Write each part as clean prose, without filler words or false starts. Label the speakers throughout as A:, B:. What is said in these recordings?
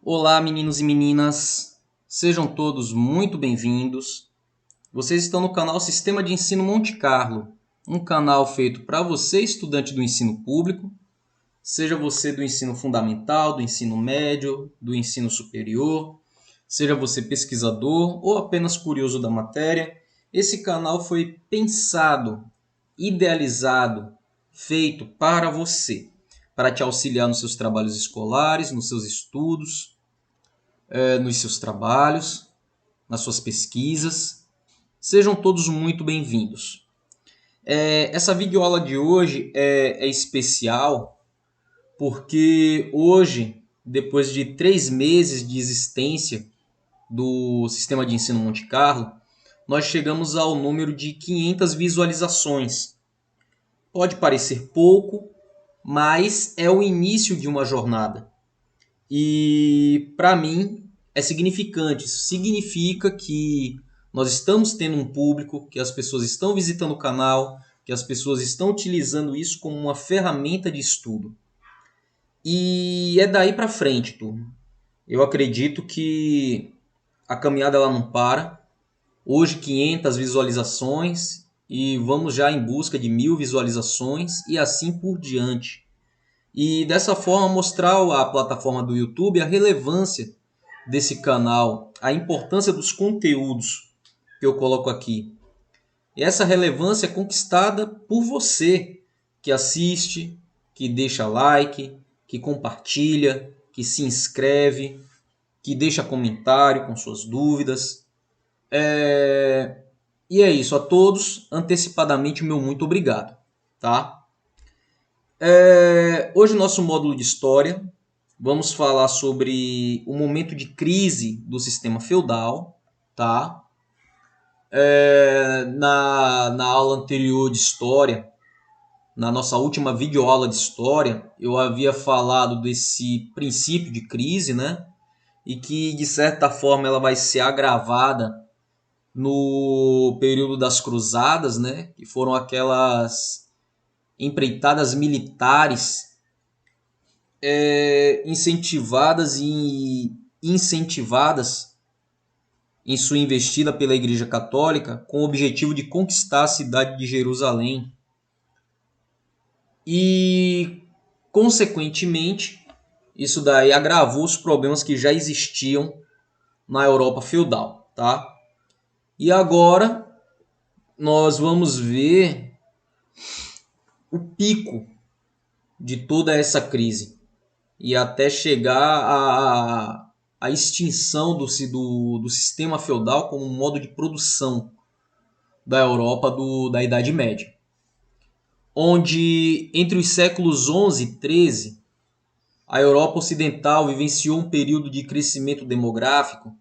A: Olá, meninos e meninas, sejam todos muito bem-vindos. Vocês estão no canal Sistema de Ensino Monte Carlo, um canal feito para você, estudante do ensino público, seja você do ensino fundamental, do ensino médio, do ensino superior, seja você pesquisador ou apenas curioso da matéria. Esse canal foi pensado, idealizado, feito para você, para te auxiliar nos seus trabalhos escolares, nos seus estudos, nos seus trabalhos, nas suas pesquisas. Sejam todos muito bem-vindos. Essa videoaula de hoje é especial porque hoje, depois de 3 meses de existência do Sistema de Ensino Monte Carlo, nós chegamos ao número de 500 visualizações. Pode parecer pouco, mas é o início de uma jornada. E para mim é significante. Isso significa que nós estamos tendo um público, que as pessoas estão visitando o canal, que as pessoas estão utilizando isso como uma ferramenta de estudo. E é daí para frente, turma. Eu acredito que a caminhada ela não para. Hoje 500 visualizações e vamos já em busca de 1000 visualizações e assim por diante. E dessa forma mostrar à plataforma do YouTube a relevância desse canal, a importância dos conteúdos que eu coloco aqui. E essa relevância é conquistada por você que assiste, que deixa like, que compartilha, que se inscreve, que deixa comentário com suas dúvidas. E é isso, a todos antecipadamente o meu muito obrigado, tá? Hoje nosso módulo de História, vamos falar sobre o momento de crise do sistema feudal, tá? Na aula anterior de História, na nossa última videoaula de História, eu havia falado desse princípio de crise, né? E que, de certa forma, ela vai ser agravada no período das Cruzadas, né? Que foram aquelas empreitadas militares incentivadas em sua investida pela Igreja Católica com o objetivo de conquistar a cidade de Jerusalém e, consequentemente, isso daí agravou os problemas que já existiam na Europa feudal, tá? E agora nós vamos ver o pico de toda essa crise e até chegar à extinção do sistema feudal como um modo de produção da Europa da Idade Média, onde entre os séculos 11 e 13 a Europa Ocidental vivenciou um período de crescimento demográfico,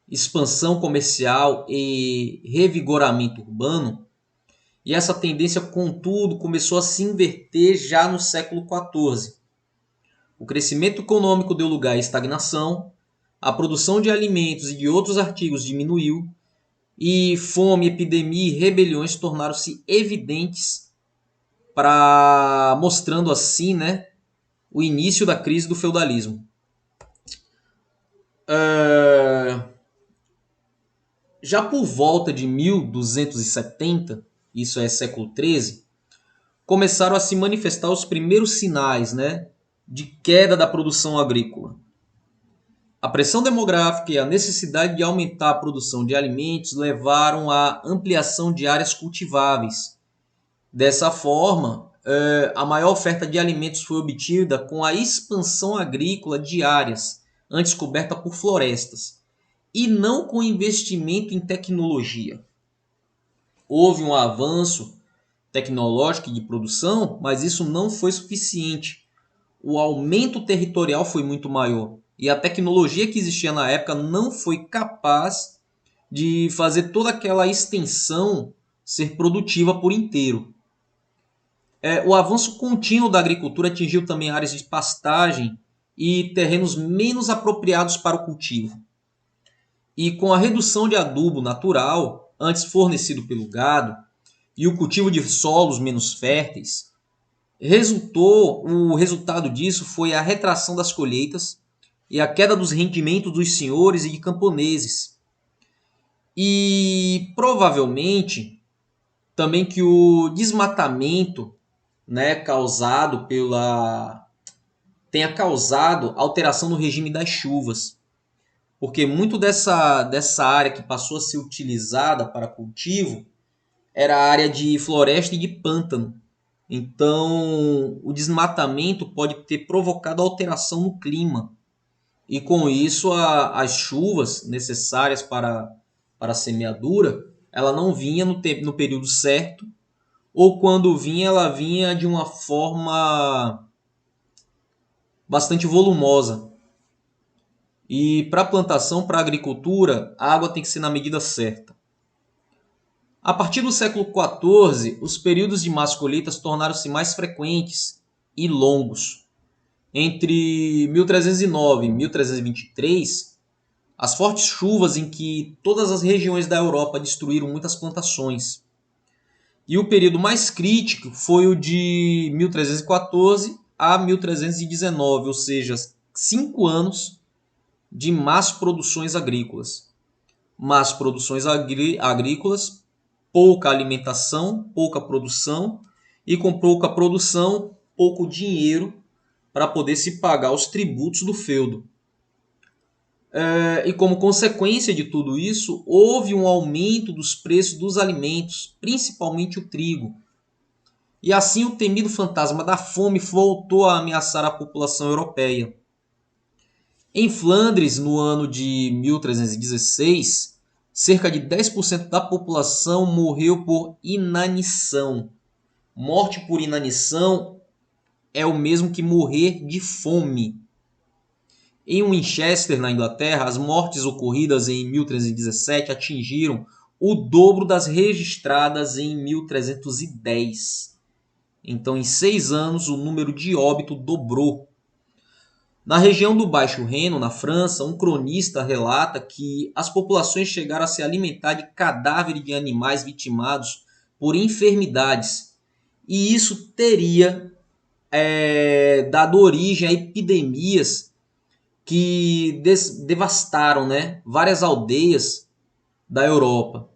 A: expansão comercial e revigoramento urbano, e essa tendência, contudo, começou a se inverter já no século XIV. O crescimento econômico deu lugar à estagnação, a produção de alimentos e de outros artigos diminuiu, e fome, epidemia e rebeliões tornaram-se evidentes, mostrando assim, né, o início da crise do feudalismo. Já por volta de 1270, isso é século XIII, começaram a se manifestar os primeiros sinais, né, de queda da produção agrícola. A pressão demográfica e a necessidade de aumentar a produção de alimentos levaram à ampliação de áreas cultiváveis. Dessa forma, a maior oferta de alimentos foi obtida com a expansão agrícola de áreas antes coberta por florestas, e não com investimento em tecnologia. Houve um avanço tecnológico e de produção, mas isso não foi suficiente. O aumento territorial foi muito maior e a tecnologia que existia na época não foi capaz de fazer toda aquela extensão ser produtiva por inteiro. O avanço contínuo da agricultura atingiu também áreas de pastagem e terrenos menos apropriados para o cultivo. E com a redução de adubo natural, antes fornecido pelo gado, e o cultivo de solos menos férteis, o resultado disso foi a retração das colheitas, e a queda dos rendimentos dos senhores e de camponeses. E provavelmente também que o desmatamento, né, tenha causado alteração no regime das chuvas, porque muito dessa área que passou a ser utilizada para cultivo era área de floresta e de pântano. Então, o desmatamento pode ter provocado alteração no clima. E com isso, as chuvas necessárias para a semeadura, ela não vinha no período certo, ou quando vinha, ela vinha de uma forma bastante volumosa. E para plantação, para agricultura, a água tem que ser na medida certa. A partir do século XIV, os períodos de más colheitas tornaram-se mais frequentes e longos. Entre 1309 e 1323, as fortes chuvas em que todas as regiões da Europa destruíram muitas plantações. E o período mais crítico foi o de 1314 a 1319, ou seja, 5 anos de más produções agrícolas. Más produções agrícolas, pouca alimentação, pouca produção, e com pouca produção, pouco dinheiro para poder se pagar os tributos do feudo. E como consequência de tudo isso, houve um aumento dos preços dos alimentos, principalmente o trigo. E assim o temido fantasma da fome voltou a ameaçar a população europeia. Em Flandres, no ano de 1316, cerca de 10% da população morreu por inanição. Morte por inanição é o mesmo que morrer de fome. Em Winchester, na Inglaterra, as mortes ocorridas em 1317 atingiram o dobro das registradas em 1310. Então, em 6 anos, o número de óbito dobrou. Na região do Baixo Reno, na França, um cronista relata que as populações chegaram a se alimentar de cadáveres de animais vitimados por enfermidades. E isso teria dado origem a epidemias que devastaram, né, várias aldeias da Europa.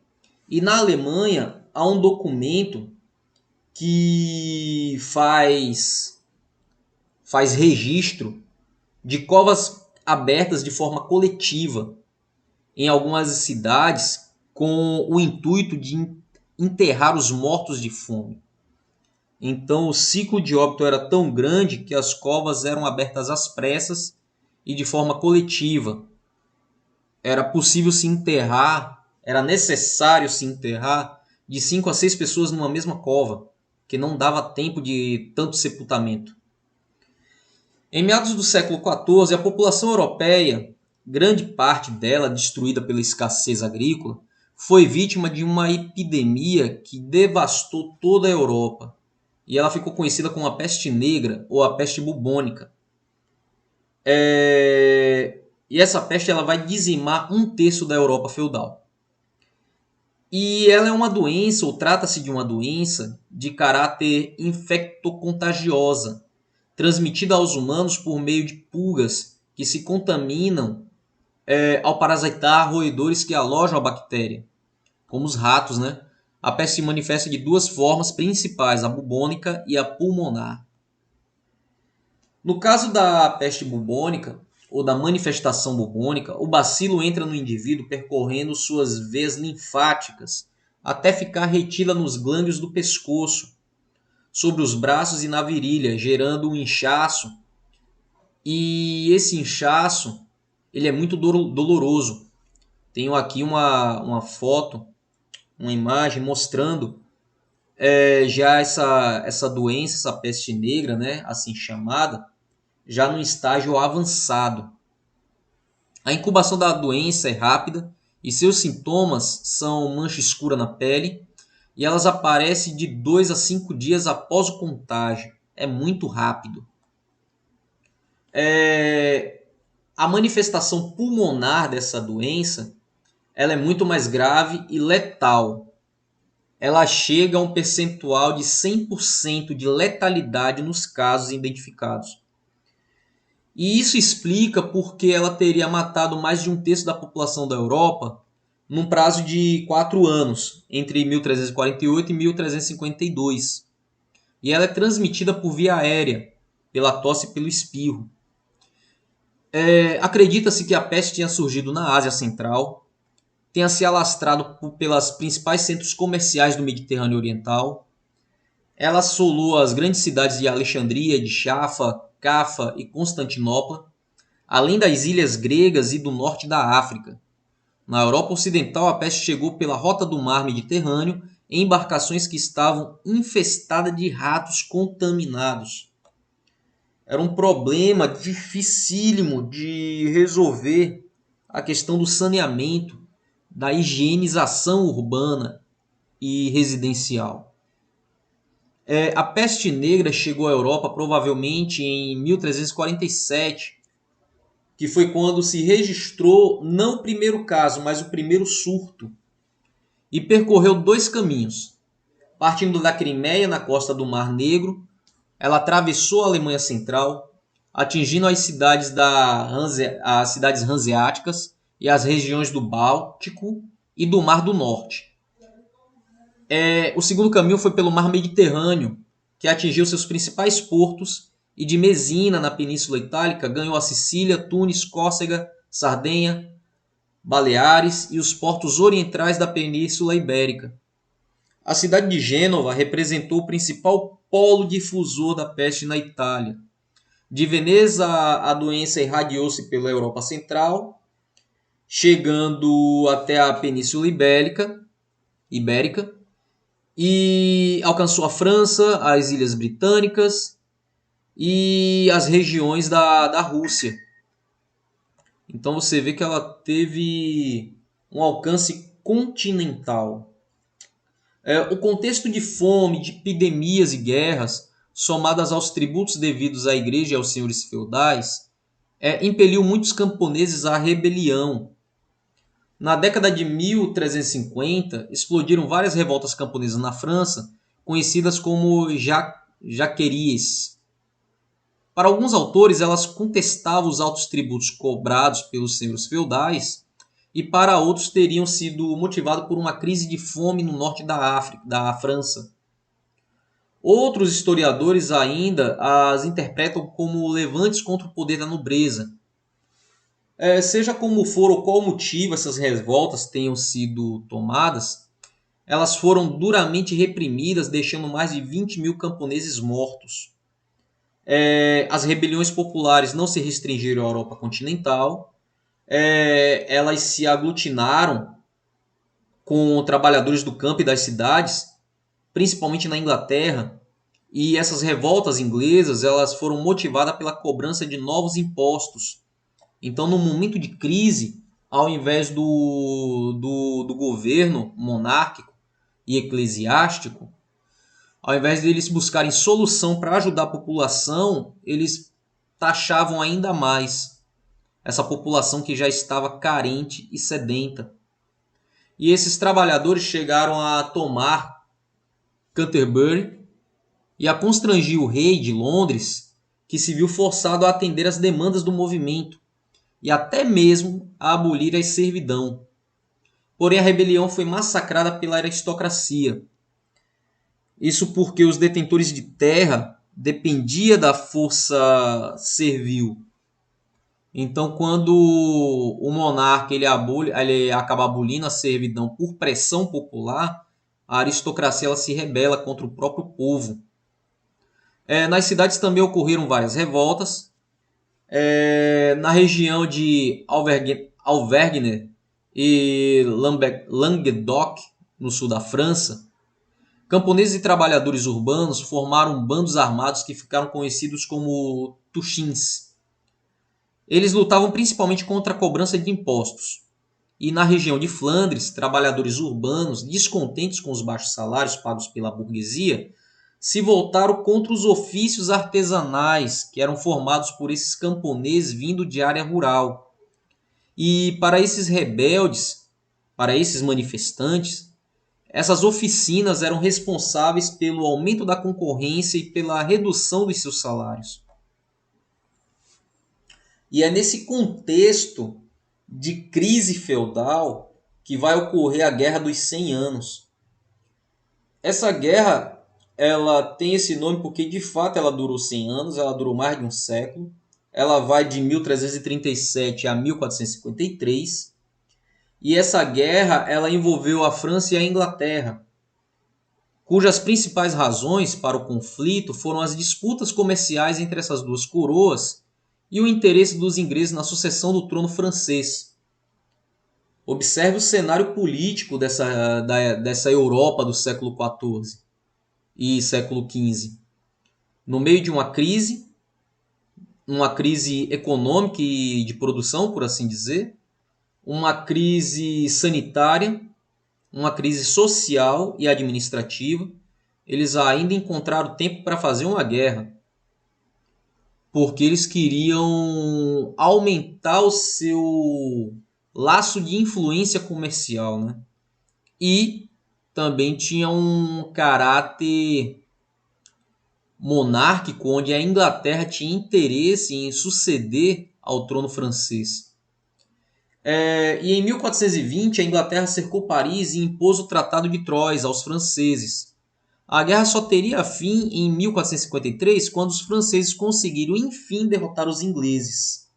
A: E na Alemanha há um documento que faz registro de covas abertas de forma coletiva em algumas cidades com o intuito de enterrar os mortos de fome. Então o ciclo de óbito era tão grande que as covas eram abertas às pressas e de forma coletiva. Era possível se enterrar, era necessário se enterrar de 5 a 6 pessoas numa mesma cova, que não dava tempo de tanto sepultamento. Em meados do século XIV, a população europeia, grande parte dela destruída pela escassez agrícola, foi vítima de uma epidemia que devastou toda a Europa. E ela ficou conhecida como a peste negra ou a peste bubônica. E essa peste ela vai dizimar 1/3 da Europa feudal. E ela é uma doença, ou trata-se de uma doença, de caráter infectocontagiosa, transmitida aos humanos por meio de pulgas que se contaminam ao parasitar roedores que alojam a bactéria, como os ratos, né? A peste se manifesta de 2 formas principais, a bubônica e a pulmonar. No caso da peste bubônica, ou da manifestação bubônica, o bacilo entra no indivíduo percorrendo suas veias linfáticas até ficar retida nos glândulos do pescoço, sobre os braços e na virilha, gerando um inchaço. E esse inchaço ele é muito doloroso. Tenho aqui uma foto, uma imagem mostrando já essa doença, essa peste negra, né, assim chamada, já no estágio avançado. A incubação da doença é rápida e seus sintomas são mancha escura na pele e elas aparecem de 2 a 5 dias após o contágio. É muito rápido. A manifestação pulmonar dessa doença ela é muito mais grave e letal. Ela chega a um percentual de 100% de letalidade nos casos identificados. E isso explica porque ela teria matado mais de um terço da população da Europa num prazo de 4 anos, entre 1348 e 1352. E ela é transmitida por via aérea, pela tosse e pelo espirro. Acredita-se que a peste tinha surgido na Ásia Central, tenha se alastrado pelas principais centros comerciais do Mediterrâneo Oriental. Ela assolou as grandes cidades de Alexandria, de Jaffa, Cafa e Constantinopla, além das ilhas gregas e do norte da África. Na Europa Ocidental, a peste chegou pela rota do mar Mediterrâneo em embarcações que estavam infestadas de ratos contaminados. Era um problema dificílimo de resolver, a questão do saneamento, da higienização urbana e residencial. A peste negra chegou à Europa provavelmente em 1347, que foi quando se registrou não o primeiro caso, mas o primeiro surto, e percorreu 2 caminhos. Partindo da Crimeia, na costa do Mar Negro, ela atravessou a Alemanha Central, atingindo as cidades hanseáticas e as regiões do Báltico e do Mar do Norte. O segundo caminho foi pelo Mar Mediterrâneo, que atingiu seus principais portos, e de Mesina, na Península Itálica, ganhou a Sicília, Tunis, Córcega, Sardenha, Baleares e os portos orientais da Península Ibérica. A cidade de Gênova representou o principal polo difusor da peste na Itália. De Veneza, a doença irradiou-se pela Europa Central, chegando até a Península Ibérica, e alcançou a França, as Ilhas Britânicas e as regiões da Rússia. Então você vê que ela teve um alcance continental. O contexto de fome, de epidemias e guerras, somadas aos tributos devidos à igreja e aos senhores feudais, impeliu muitos camponeses à rebelião. Na década de 1350, explodiram várias revoltas camponesas na França, conhecidas como jaqueries. Para alguns autores, elas contestavam os altos tributos cobrados pelos senhores feudais, e para outros teriam sido motivados por uma crise de fome no norte da África, da França. Outros historiadores ainda as interpretam como levantes contra o poder da nobreza. Seja como for ou qual motivo essas revoltas tenham sido tomadas, elas foram duramente reprimidas, deixando mais de 20 mil camponeses mortos. As rebeliões populares não se restringiram à Europa continental, elas se aglutinaram com trabalhadores do campo e das cidades, principalmente na Inglaterra, e essas revoltas inglesas elas foram motivadas pela cobrança de novos impostos. Então, no momento de crise, ao invés do governo monárquico e eclesiástico, ao invés de eles buscarem solução para ajudar a população, eles taxavam ainda mais essa população que já estava carente e sedenta. E esses trabalhadores chegaram a tomar Canterbury e a constrangir o rei de Londres, que se viu forçado a atender às demandas do movimento e até mesmo a abolir a servidão. Porém, a rebelião foi massacrada pela aristocracia. Isso porque os detentores de terra dependiam da força servil. Então, quando o monarca ele acaba abolindo a servidão por pressão popular, a aristocracia ela se rebela contra o próprio povo. Nas cidades também ocorreram várias revoltas. Na região de Auvergne e Languedoc, no sul da França, camponeses e trabalhadores urbanos formaram bandos armados que ficaram conhecidos como tuchins. Eles lutavam principalmente contra a cobrança de impostos. E na região de Flandres, trabalhadores urbanos, descontentes com os baixos salários pagos pela burguesia, se voltaram contra os ofícios artesanais que eram formados por esses camponeses vindo de área rural. E para esses rebeldes, para esses manifestantes, essas oficinas eram responsáveis pelo aumento da concorrência e pela redução dos seus salários. E é nesse contexto de crise feudal que vai ocorrer a Guerra dos 100 Anos. Essa guerra, ela tem esse nome porque de fato ela durou 100 anos, ela durou mais de um século. Ela vai de 1337 a 1453. E essa guerra, ela envolveu a França e a Inglaterra, cujas principais razões para o conflito foram as disputas comerciais entre essas duas coroas e o interesse dos ingleses na sucessão do trono francês. Observe o cenário político dessa Europa do século XIV e século XV. No meio de uma crise econômica e de produção, por assim dizer, uma crise sanitária, uma crise social e administrativa. Eles ainda encontraram tempo para fazer uma guerra, porque eles queriam aumentar o seu laço de influência comercial, né? E também tinha um caráter monárquico, onde a Inglaterra tinha interesse em suceder ao trono francês. E em 1420, a Inglaterra cercou Paris e impôs o Tratado de Troyes aos franceses. A guerra só teria fim em 1453, quando os franceses conseguiram, enfim, derrotar os ingleses.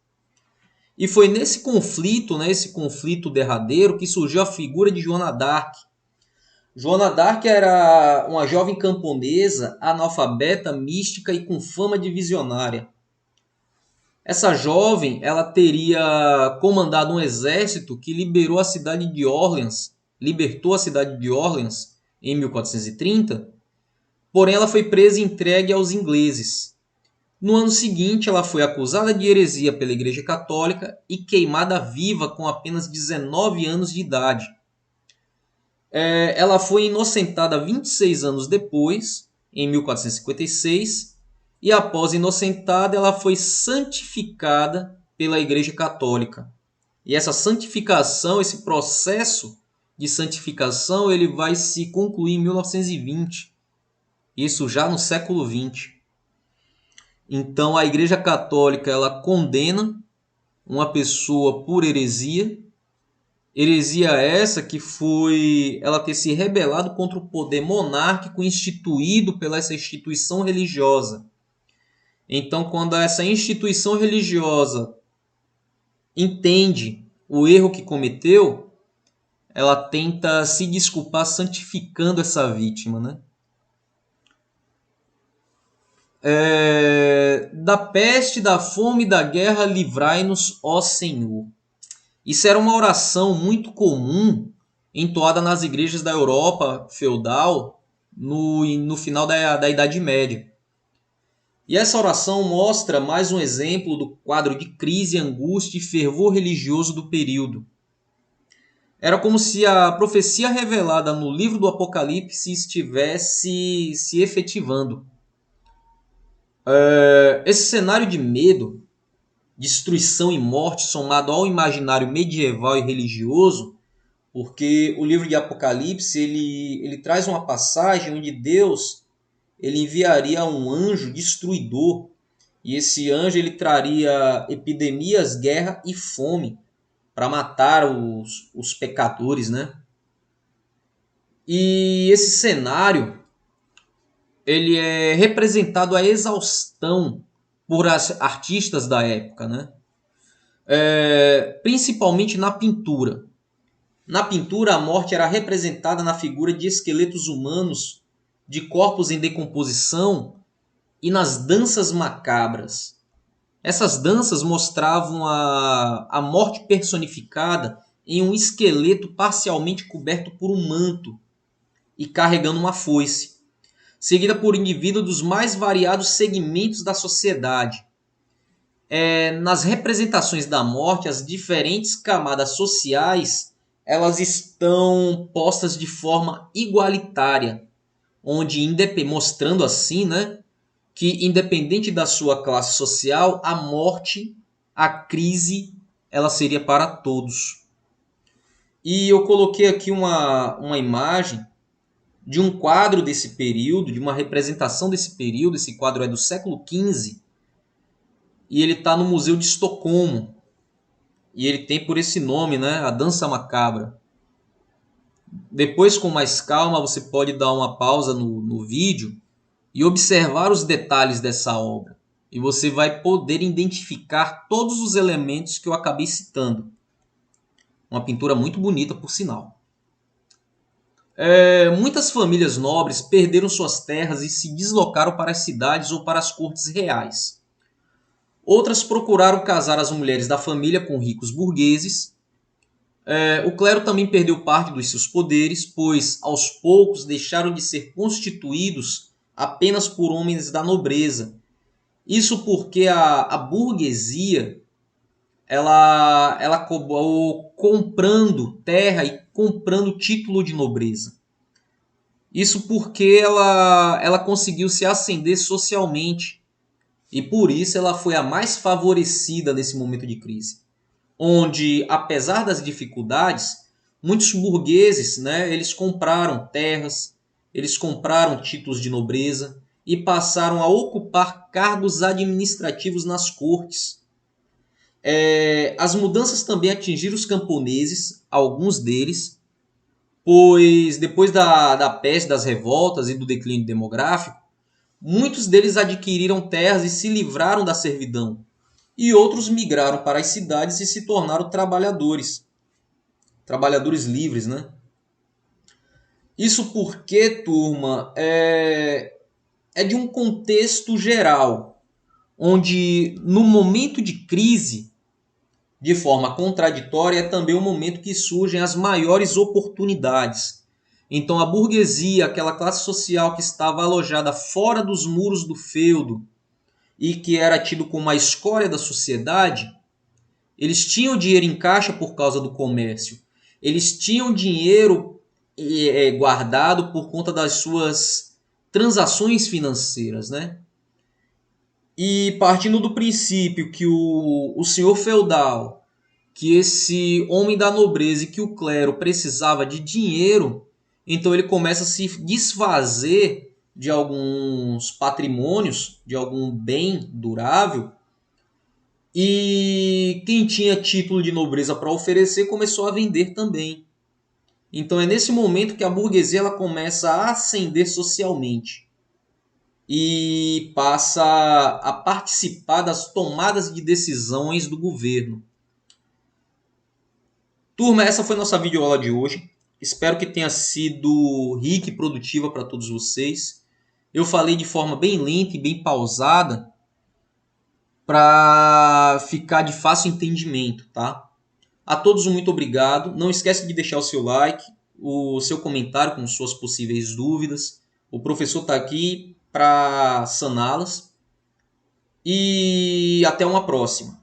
A: E foi nesse conflito, esse conflito derradeiro, que surgiu a figura de Joana d'Arc. Joana d'Arc era uma jovem camponesa, analfabeta, mística e com fama de visionária. Essa jovem, ela teria comandado um exército que libertou a cidade de Orleans em 1430, porém ela foi presa e entregue aos ingleses. No ano seguinte, ela foi acusada de heresia pela Igreja Católica e queimada viva com apenas 19 anos de idade. Ela foi inocentada 26 anos depois, em 1456, e após inocentada, ela foi santificada pela Igreja Católica. E essa santificação, esse processo de santificação, ele vai se concluir em 1920. Isso já no século XX. Então a Igreja Católica, ela condena uma pessoa por heresia. Heresia essa que foi ela ter se rebelado contra o poder monárquico instituído pela essa instituição religiosa. Então, quando essa instituição religiosa entende o erro que cometeu, ela tenta se desculpar santificando essa vítima, né? Da peste, da fome e da guerra, livrai-nos, ó Senhor. Isso era uma oração muito comum, entoada nas igrejas da Europa feudal no final da Idade Média. E essa oração mostra mais um exemplo do quadro de crise, angústia e fervor religioso do período. Era como se a profecia revelada no livro do Apocalipse estivesse se efetivando. Esse cenário de medo, destruição e morte somado ao imaginário medieval e religioso, porque o livro de Apocalipse ele traz uma passagem onde Deus ele enviaria um anjo destruidor, e esse anjo ele traria epidemias, guerra e fome para matar os pecadores, né? E esse cenário ele é representado à exaustão por artistas da época, né? Principalmente na pintura. Na pintura, a morte era representada na figura de esqueletos humanos, de corpos em decomposição e nas danças macabras. Essas danças mostravam a morte personificada em um esqueleto parcialmente coberto por um manto e carregando uma foice, seguida por indivíduos dos mais variados segmentos da sociedade. Nas representações da morte, as diferentes camadas sociais elas estão postas de forma igualitária, onde mostrando assim, né, que independente da sua classe social, a morte, a crise, ela seria para todos. E eu coloquei aqui uma imagem de um quadro desse período, de uma representação desse período. Esse quadro é do século XV. e ele está no Museu de Estocolmo. E ele tem por esse nome, né, a Dança Macabra. Depois, com mais calma, você pode dar uma pausa no vídeo e observar os detalhes dessa obra. E você vai poder identificar todos os elementos que eu acabei citando. Uma pintura muito bonita, por sinal. Muitas famílias nobres perderam suas terras e se deslocaram para as cidades ou para as cortes reais. Outras procuraram casar as mulheres da família com ricos burgueses. O clero também perdeu parte dos seus poderes, pois aos poucos deixaram de ser constituídos apenas por homens da nobreza. Isso porque a burguesia ela acabou comprando terra e comprando título de nobreza. Isso porque ela conseguiu se ascender socialmente e por isso ela foi a mais favorecida nesse momento de crise, onde, apesar das dificuldades, muitos burgueses, né, eles compraram terras, eles compraram títulos de nobreza e passaram a ocupar cargos administrativos nas cortes. As mudanças também atingiram os camponeses, alguns deles, pois depois da peste, das revoltas e do declínio demográfico, muitos deles adquiriram terras e se livraram da servidão, e outros migraram para as cidades e se tornaram trabalhadores livres, né? Isso porque, turma, é de um contexto geral, onde no momento de crise, de forma contraditória, é também o momento que surgem as maiores oportunidades. Então a burguesia, aquela classe social que estava alojada fora dos muros do feudo e que era tido como a escória da sociedade, eles tinham dinheiro em caixa por causa do comércio. Eles tinham dinheiro guardado por conta das suas transações financeiras, né? E partindo do princípio que o senhor feudal, que esse homem da nobreza e que o clero precisava de dinheiro, então ele começa a se desfazer de alguns patrimônios, de algum bem durável, e quem tinha título de nobreza para oferecer começou a vender também. Então é nesse momento que a burguesia ela começa a ascender socialmente e passa a participar das tomadas de decisões do governo. Turma, essa foi nossa videoaula de hoje. Espero que tenha sido rica e produtiva para todos vocês. Eu falei de forma bem lenta e bem pausada para ficar de fácil entendimento, tá? A todos muito obrigado. Não esquece de deixar o seu like, o seu comentário com suas possíveis dúvidas. O professor está aqui para saná-las. E até uma próxima.